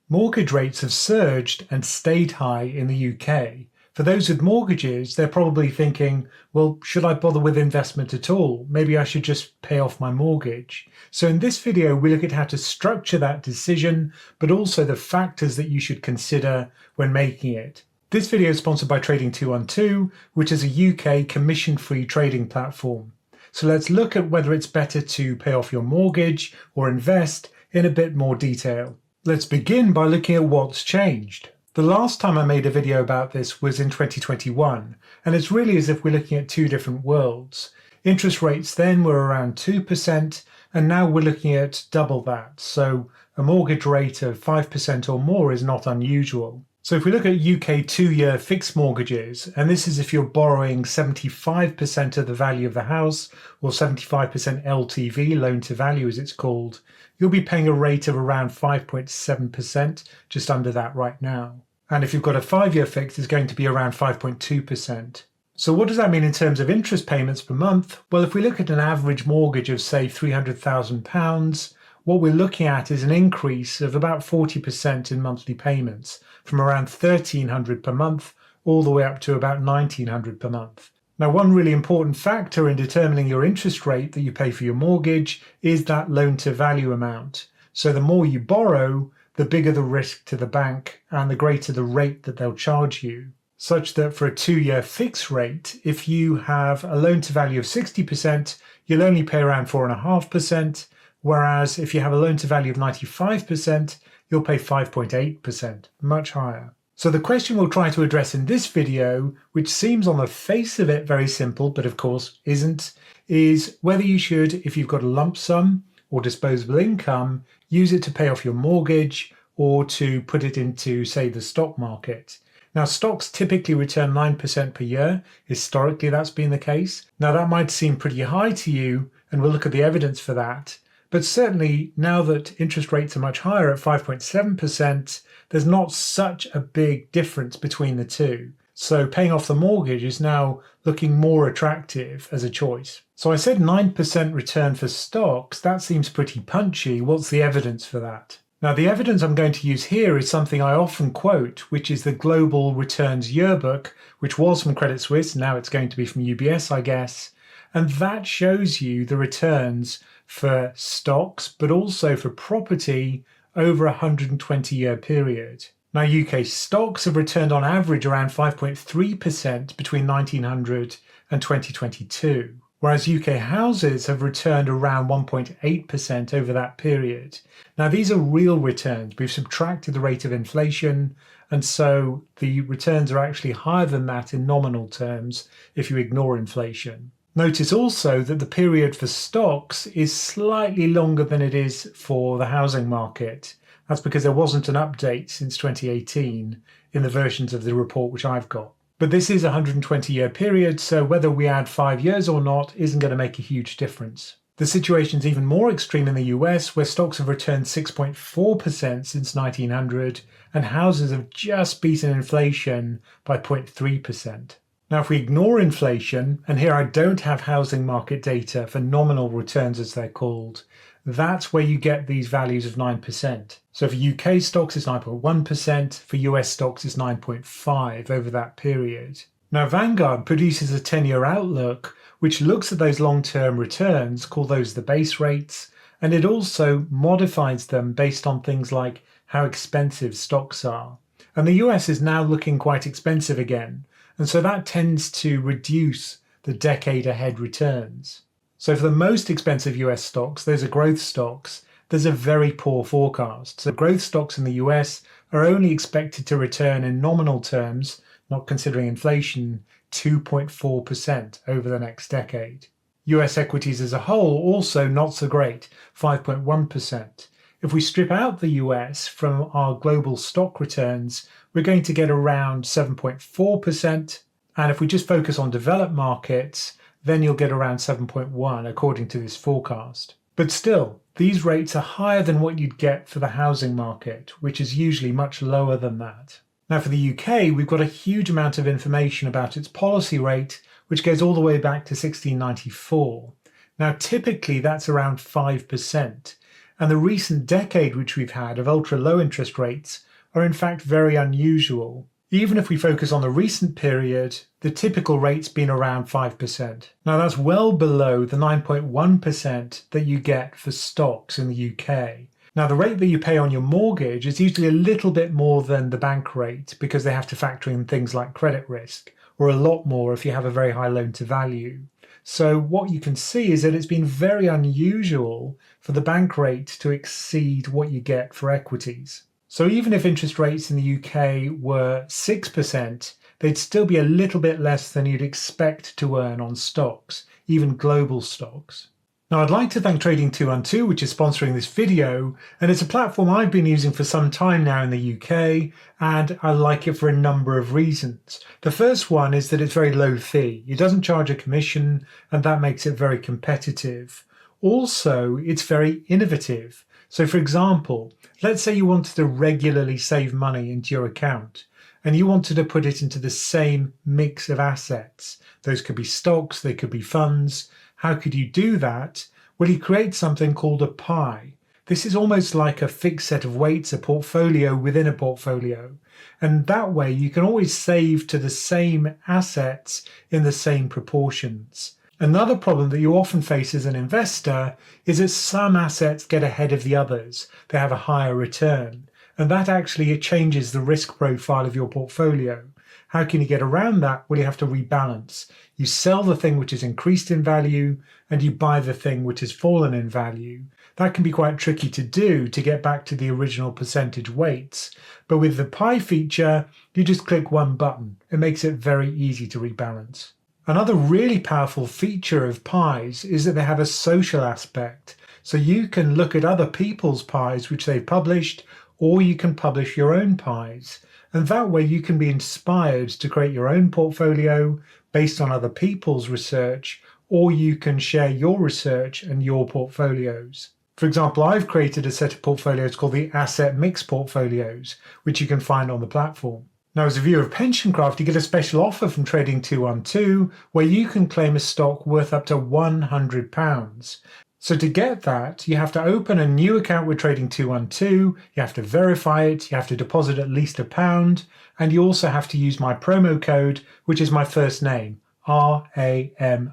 Mortgage rates have surged and stayed high in the UK. For those with mortgages, they're probably thinking, well, should I bother with investment at all? Maybe I should just pay off my mortgage. So in this video, we look at how to structure that decision, but also the factors that you should consider when making it. This video is sponsored by Trading 212, which is a UK commission-free trading platform. So let's look at whether it's better to pay off your mortgage or invest in a bit more detail. Let's begin by looking at what's changed. The last time I made a video about this was in 2021, and it's really as if we're looking at two different worlds. Interest rates then were around 2%, and now we're looking at double that. So a mortgage rate of 5% or more is not unusual. So if we look at UK 2-year fixed mortgages, and this is if you're borrowing 75% of the value of the house, or 75% LTV, loan to value as it's called, you'll be paying a rate of around 5.7%, just under that right now. And if you've got a 5-year fixed, it's going to be around 5.2%. So what does that mean in terms of interest payments per month? Well, if we look at an average mortgage of say £300,000, what we're looking at is an increase of about 40% in monthly payments, from around £1,300 per month all the way up to about £1,900 per month. Now, one really important factor in determining your interest rate that you pay for your mortgage is that loan to value amount. So the more you borrow, the bigger the risk to the bank and the greater the rate that they'll charge you. Such that for a 2-year fixed rate, if you have a loan to value of 60%, you'll only pay around 4.5%, whereas if you have a loan to value of 95%, you'll pay 5.8%, much higher. So the question we'll try to address in this video, which seems on the face of it very simple, but of course isn't, is whether you should, if you've got a lump sum or disposable income, use it to pay off your mortgage or to put it into, say, the stock market. Now, stocks typically return 9% per year. Historically, that's been the case. Now, that might seem pretty high to you, and we'll look at the evidence for that. But certainly, now that interest rates are much higher at 5.7%, there's not such a big difference between the two. So paying off the mortgage is now looking more attractive as a choice. So I said 9% return for stocks. That seems pretty punchy. What's the evidence for that? Now, the evidence I'm going to use here is something I often quote, which is the Global Returns Yearbook, which was from Credit Suisse. Now it's going to be from UBS, I guess. And that shows you the returns for stocks, but also for property over a 120-year period. Now, UK stocks have returned on average around 5.3% between 1900 and 2022, whereas UK houses have returned around 1.8% over that period. Now, these are real returns. We've subtracted the rate of inflation, and so the returns are actually higher than that in nominal terms if you ignore inflation. Notice also that the period for stocks is slightly longer than it is for the housing market. That's because there wasn't an update since 2018 in the versions of the report which I've got. But this is a 120-year period, so whether we add 5 years or not isn't going to make a huge difference. The situation's even more extreme in the US, where stocks have returned 6.4% since 1900, and houses have just beaten inflation by 0.3%. Now, if we ignore inflation, and here I don't have housing market data for nominal returns as they're called, that's where you get these values of 9%. So for UK stocks, it's 9.1%, for US stocks, it's 9.5% over that period. Now, Vanguard produces a 10-year outlook, which looks at those long-term returns, call those the base rates, and it also modifies them based on things like how expensive stocks are. And the US is now looking quite expensive again. And so that tends to reduce the decade ahead returns. So for the most expensive US stocks, those are growth stocks, there's a very poor forecast. So growth stocks in the US are only expected to return in nominal terms, not considering inflation, 2.4% over the next decade. US equities as a whole also not so great, 5.1%. If we strip out the US from our global stock returns, we're going to get around 7.4%. And if we just focus on developed markets, then you'll get around 7.1% according to this forecast. But still, these rates are higher than what you'd get for the housing market, which is usually much lower than that. Now for the UK, we've got a huge amount of information about its policy rate, which goes all the way back to 1694. Now typically that's around 5%. And the recent decade which we've had of ultra low interest rates are in fact very unusual. Even if we focus on the recent period, the typical rate's been around 5%. Now that's well below the 9.1% that you get for stocks in the UK. Now the rate that you pay on your mortgage is usually a little bit more than the bank rate because they have to factor in things like credit risk, or a lot more if you have a very high loan to value. So what you can see is that it's been very unusual for the bank rate to exceed what you get for equities. So even if interest rates in the UK were 6%, they'd still be a little bit less than you'd expect to earn on stocks, even global stocks. Now I'd like to thank Trading212, which is sponsoring this video, and it's a platform I've been using for some time now in the UK, and I like it for a number of reasons. The first one is that it's very low fee. It doesn't charge a commission, and that makes it very competitive. Also, it's very innovative. So for example, let's say you wanted to regularly save money into your account, and you wanted to put it into the same mix of assets. Those could be stocks, they could be funds. How could you do that? Well, you create something called a pie. This is almost like a fixed set of weights, a portfolio within a portfolio. And that way you can always save to the same assets in the same proportions. Another problem that you often face as an investor is that some assets get ahead of the others. They have a higher return. And that actually changes the risk profile of your portfolio. How can you get around that? Well, you have to rebalance. You sell the thing which has increased in value and you buy the thing which has fallen in value. That can be quite tricky to do to get back to the original percentage weights. But with the pie feature, you just click one button. It makes it very easy to rebalance. Another really powerful feature of pies is that they have a social aspect. So you can look at other people's pies which they've published, or you can publish your own pies. And that way you can be inspired to create your own portfolio based on other people's research, or you can share your research and your portfolios. For example, I've created a set of portfolios called the Asset Mix Portfolios, which you can find on the platform. Now, as a viewer of PensionCraft, you get a special offer from Trading212 where you can claim a stock worth up to £100. So to get that, you have to open a new account with Trading212, you have to verify it, you have to deposit at least £1, and you also have to use my promo code, which is my first name, RAMIN.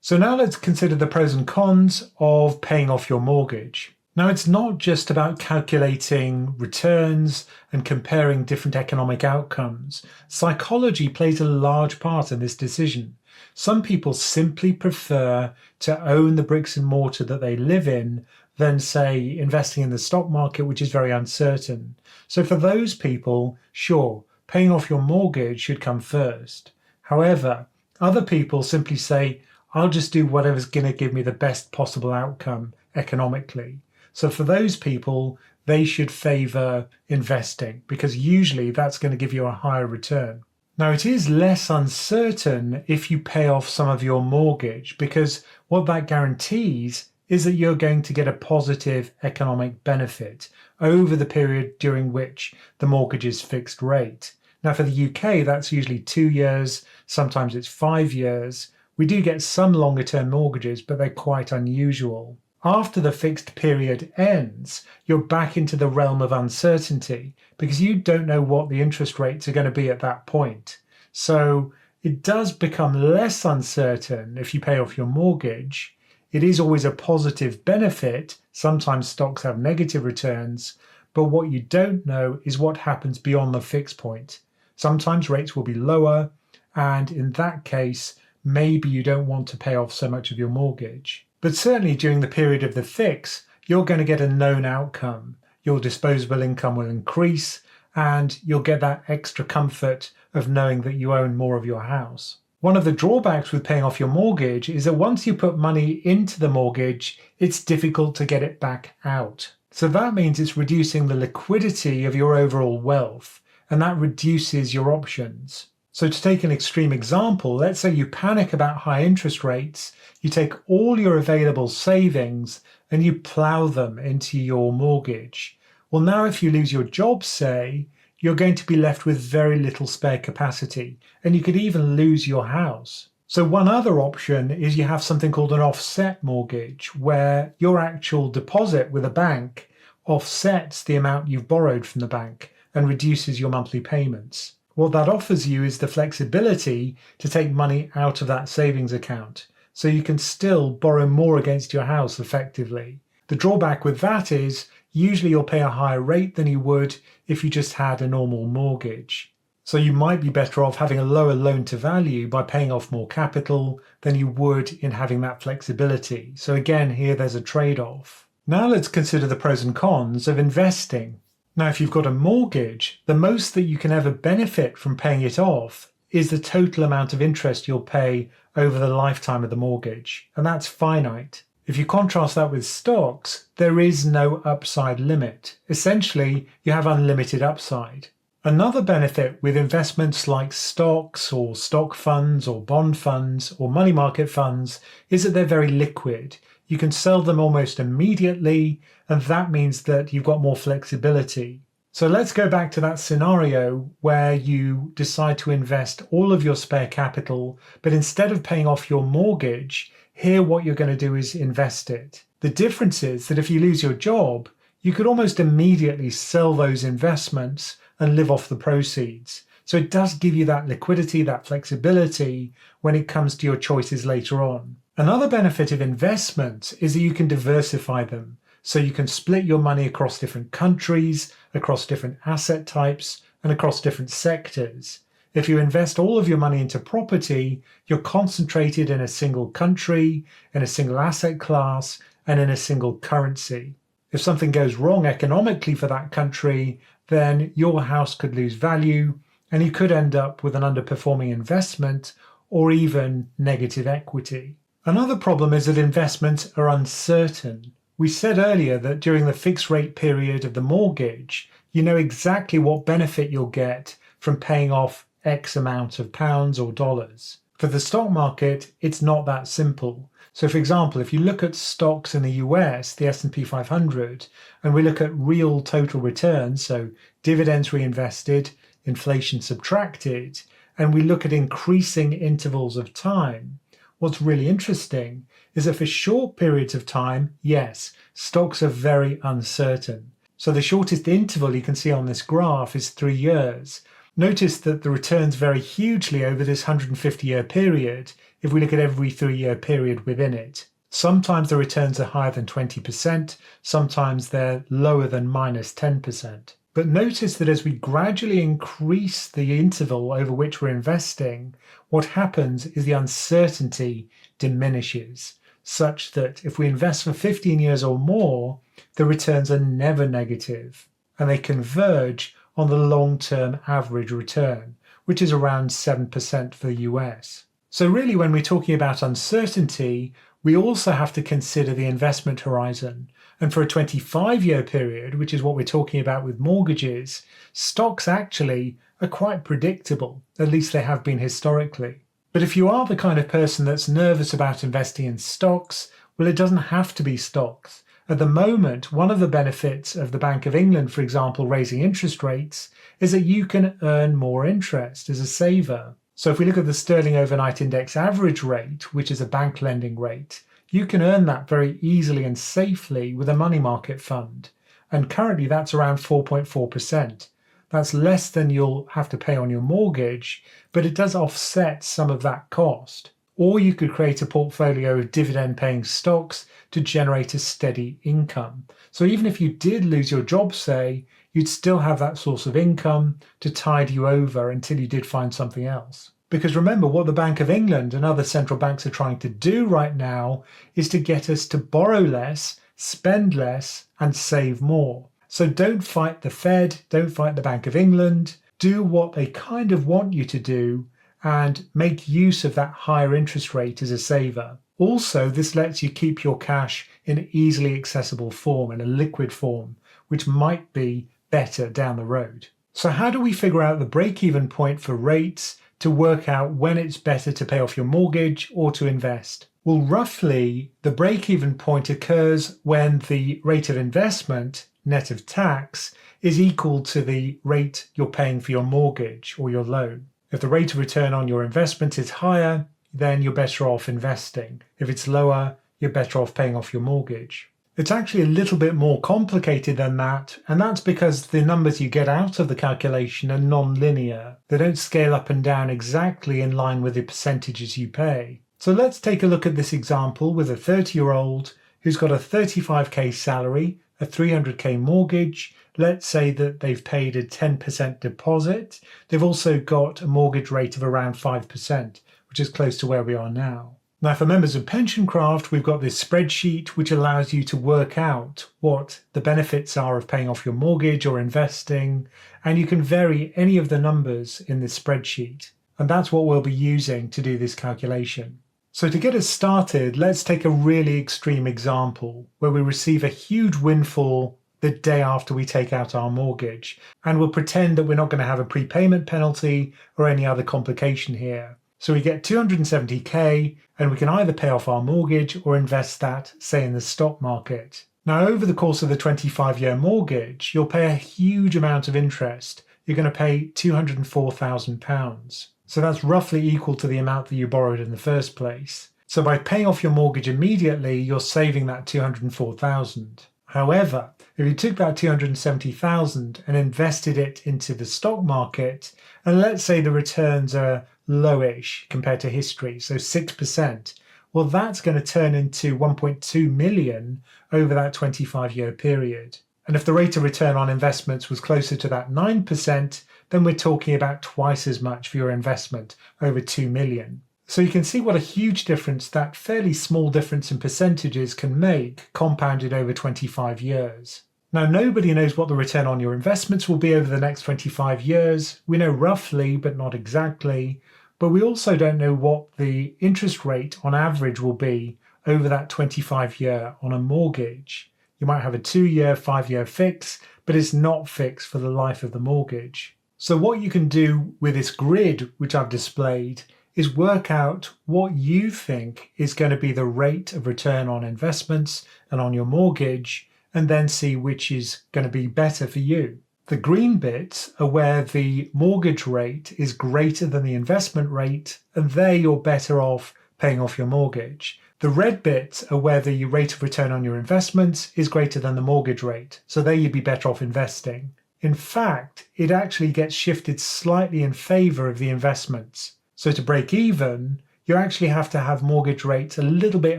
So now let's consider the pros and cons of paying off your mortgage. Now, it's not just about calculating returns and comparing different economic outcomes. Psychology plays a large part in this decision. Some people simply prefer to own the bricks and mortar that they live in than, say, investing in the stock market, which is very uncertain. So for those people, sure, paying off your mortgage should come first. However, other people simply say, I'll just do whatever's going to give me the best possible outcome economically. So for those people, they should favor investing because usually that's going to give you a higher return. Now, it is less uncertain if you pay off some of your mortgage because what that guarantees is that you're going to get a positive economic benefit over the period during which the mortgage is fixed rate. Now, for the UK, that's usually 2 years, sometimes it's 5 years. We do get some longer term mortgages, but they're quite unusual. After the fixed period ends, you're back into the realm of uncertainty because you don't know what the interest rates are going to be at that point. So it does become less uncertain if you pay off your mortgage. It is always a positive benefit. Sometimes stocks have negative returns, but what you don't know is what happens beyond the fixed point. Sometimes rates will be lower, and in that case, maybe you don't want to pay off so much of your mortgage. But certainly during the period of the fix, you're going to get a known outcome. Your disposable income will increase and you'll get that extra comfort of knowing that you own more of your house. One of the drawbacks with paying off your mortgage is that once you put money into the mortgage, it's difficult to get it back out. So that means it's reducing the liquidity of your overall wealth, and that reduces your options. So to take an extreme example, let's say you panic about high interest rates, you take all your available savings and you plow them into your mortgage. Well, now if you lose your job, say, you're going to be left with very little spare capacity, and you could even lose your house. So one other option is you have something called an offset mortgage, where your actual deposit with a bank offsets the amount you've borrowed from the bank and reduces your monthly payments. What that offers you is the flexibility to take money out of that savings account, so you can still borrow more against your house effectively. The drawback with that is usually you'll pay a higher rate than you would if you just had a normal mortgage. So you might be better off having a lower loan to value by paying off more capital than you would in having that flexibility. So again, here there's a trade-off. Now let's consider the pros and cons of investing. Now, if you've got a mortgage, the most that you can ever benefit from paying it off is the total amount of interest you'll pay over the lifetime of the mortgage, and that's finite. If you contrast that with stocks, there is no upside limit. Essentially, you have unlimited upside. Another benefit with investments like stocks or stock funds or bond funds or money market funds is that they're very liquid. You can sell them almost immediately, and that means that you've got more flexibility. So let's go back to that scenario where you decide to invest all of your spare capital, but instead of paying off your mortgage, here what you're going to do is invest it. The difference is that if you lose your job, you could almost immediately sell those investments and live off the proceeds. So it does give you that liquidity, that flexibility when it comes to your choices later on. Another benefit of investments is that you can diversify them. So you can split your money across different countries, across different asset types, and across different sectors. If you invest all of your money into property, you're concentrated in a single country, in a single asset class, and in a single currency. If something goes wrong economically for that country, then your house could lose value and you could end up with an underperforming investment or even negative equity. Another problem is that investments are uncertain. We said earlier that during the fixed rate period of the mortgage, you know exactly what benefit you'll get from paying off X amount of pounds or dollars. For the stock market, it's not that simple. So for example, if you look at stocks in the US, the S&P 500, and we look at real total returns, so dividends reinvested, inflation subtracted, and we look at increasing intervals of time, what's really interesting is that for short periods of time, yes, stocks are very uncertain. So the shortest interval you can see on this graph is 3 years. Notice that the returns vary hugely over this 150-year period if we look at every 3-year period within it. Sometimes the returns are higher than 20%, sometimes they're lower than minus 10%. But notice that as we gradually increase the interval over which we're investing, what happens is the uncertainty diminishes, such that if we invest for 15 years or more, the returns are never negative, and they converge on the long-term average return, which is around 7% for the US. So really, when we're talking about uncertainty, we also have to consider the investment horizon. And for a 25-year period, which is what we're talking about with mortgages, stocks actually are quite predictable, at least they have been historically. But if you are the kind of person that's nervous about investing in stocks, well, it doesn't have to be stocks. At the moment, one of the benefits of the Bank of England, for example, raising interest rates, is that you can earn more interest as a saver. So if we look at the Sterling Overnight Index average rate, which is a bank lending rate, you can earn that very easily and safely with a money market fund. And currently that's around 4.4%. That's less than you'll have to pay on your mortgage, but it does offset some of that cost. Or you could create a portfolio of dividend-paying stocks to generate a steady income. So even if you did lose your job, say, you'd still have that source of income to tide you over until you did find something else. Because remember, what the Bank of England and other central banks are trying to do right now is to get us to borrow less, spend less, and save more. So don't fight the Fed, don't fight the Bank of England. Do what they kind of want you to do and make use of that higher interest rate as a saver. Also, this lets you keep your cash in an easily accessible form, in a liquid form, which might be better down the road. So how do we figure out the break-even point for rates to work out when it's better to pay off your mortgage or to invest? Well, roughly, the break-even point occurs when the rate of investment, net of tax, is equal to the rate you're paying for your mortgage or your loan. If the rate of return on your investment is higher, then you're better off investing. If it's lower, you're better off paying off your mortgage. It's actually a little bit more complicated than that, and that's because the numbers you get out of the calculation are non-linear. They don't scale up and down exactly in line with the percentages you pay. So let's take a look at this example with a 30-year-old who's got a 35k salary, a 300k mortgage. Let's say that they've paid a 10% deposit. They've also got a mortgage rate of around 5%, which is close to where we are now. Now, for members of PensionCraft, we've got this spreadsheet which allows you to work out what the benefits are of paying off your mortgage or investing, and you can vary any of the numbers in this spreadsheet. And that's what we'll be using to do this calculation. So to get us started, let's take a really extreme example where we receive a huge windfall the day after we take out our mortgage, and we'll pretend that we're not going to have a prepayment penalty or any other complication here. So we get 270k, and we can either pay off our mortgage or invest that, say, in the stock market. Now, over the course of the 25-year mortgage, you'll pay a huge amount of interest. You're going to pay £204,000. So that's roughly equal to the amount that you borrowed in the first place. So by paying off your mortgage immediately, you're saving that £204,000. However, if you took that £270,000 and invested it into the stock market, and let's say the returns are lowish compared to history, so 6%, well, that's going to turn into 1.2 million over that 25-year period. And if the rate of return on investments was closer to that 9%, then we're talking about twice as much for your investment, over 2 million. So you can see what a huge difference that fairly small difference in percentages can make compounded over 25 years. Now, nobody knows what the return on your investments will be over the next 25 years. We know roughly, but not exactly. But we also don't know what the interest rate on average will be over that 25-year on a mortgage. You might have a 2-year, 5-year fix, but it's not fixed for the life of the mortgage. So what you can do with this grid, which I've displayed, is work out what you think is going to be the rate of return on investments and on your mortgage, and then see which is going to be better for you. The green bits are where the mortgage rate is greater than the investment rate, and there you're better off paying off your mortgage. The red bits are where the rate of return on your investments is greater than the mortgage rate, so there you'd be better off investing. In fact, it actually gets shifted slightly in favor of the investments. So to break even, you actually have to have mortgage rates a little bit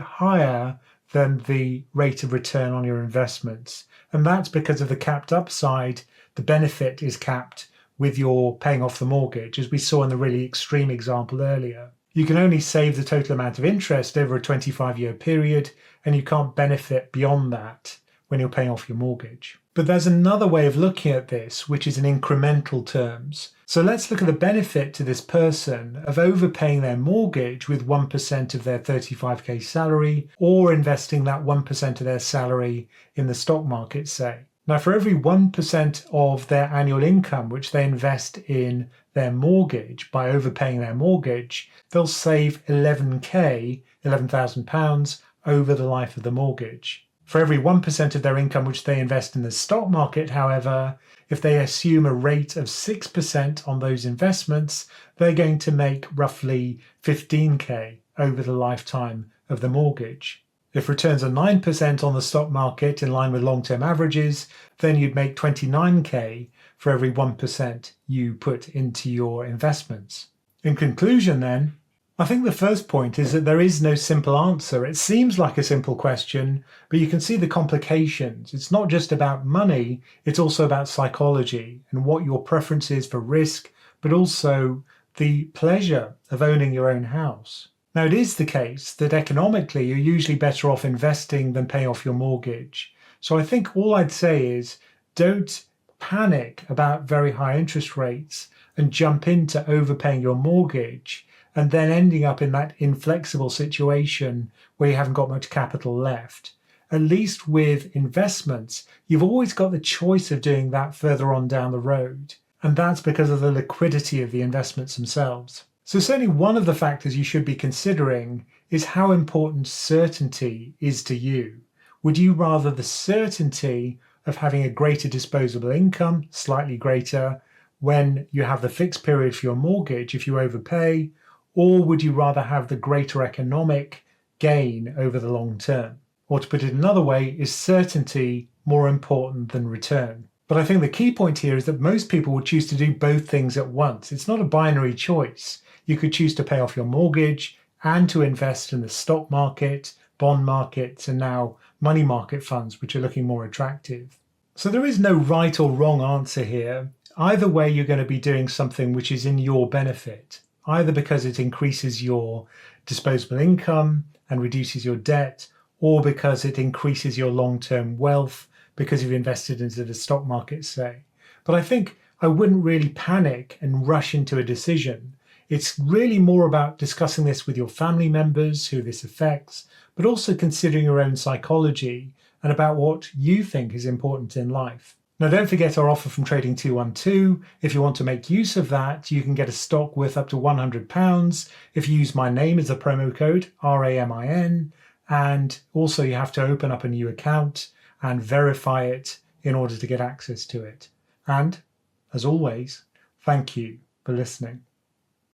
higher than the rate of return on your investments. And that's because of the capped upside. The benefit is capped with your paying off the mortgage, as we saw in the really extreme example earlier. You can only save the total amount of interest over a 25-year period, and you can't benefit beyond that when you're paying off your mortgage. But there's another way of looking at this, which is in incremental terms. So let's look at the benefit to this person of overpaying their mortgage with 1% of their 35k salary, or investing that 1% of their salary in the stock market, say. Now, for every 1% of their annual income which they invest in their mortgage by overpaying their mortgage, they'll save £11,000 over the life of the mortgage. For every 1% of their income which they invest in the stock market, however, if they assume a rate of 6% on those investments, they're going to make roughly 15k over the lifetime of the mortgage. If returns are 9% on the stock market in line with long-term averages, then you'd make 29k for every 1% you put into your investments. In conclusion then, I think the first point is that there is no simple answer. It seems like a simple question, but you can see the complications. It's not just about money, it's also about psychology and what your preference is for risk, but also the pleasure of owning your own house. Now, it is the case that economically you're usually better off investing than paying off your mortgage. So I think all I'd say is don't panic about very high interest rates and jump into overpaying your mortgage and then ending up in that inflexible situation where you haven't got much capital left. At least with investments, you've always got the choice of doing that further on down the road. And that's because of the liquidity of the investments themselves. So certainly one of the factors you should be considering is how important certainty is to you. Would you rather the certainty of having a greater disposable income, slightly greater, when you have the fixed period for your mortgage if you overpay, Or would you rather have the greater economic gain over the long term? Or to put it another way, is certainty more important than return? But I think the key point here is that most people would choose to do both things at once. It's not a binary choice. You could choose to pay off your mortgage and to invest in the stock market, bond markets, and now money market funds, which are looking more attractive. So there is no right or wrong answer here. Either way, you're going to be doing something which is in your benefit, either because it increases your disposable income and reduces your debt, or because it increases your long-term wealth because you've invested into the stock market, say. But I think I wouldn't really panic and rush into a decision. It's really more about discussing this with your family members who this affects, but also considering your own psychology and about what you think is important in life. Now, don't forget our offer from Trading 212. If you want to make use of that, you can get a stock worth up to £100 if you use my name as a promo code, RAMIN. And also you have to open up a new account and verify it in order to get access to it. And as always, thank you for listening.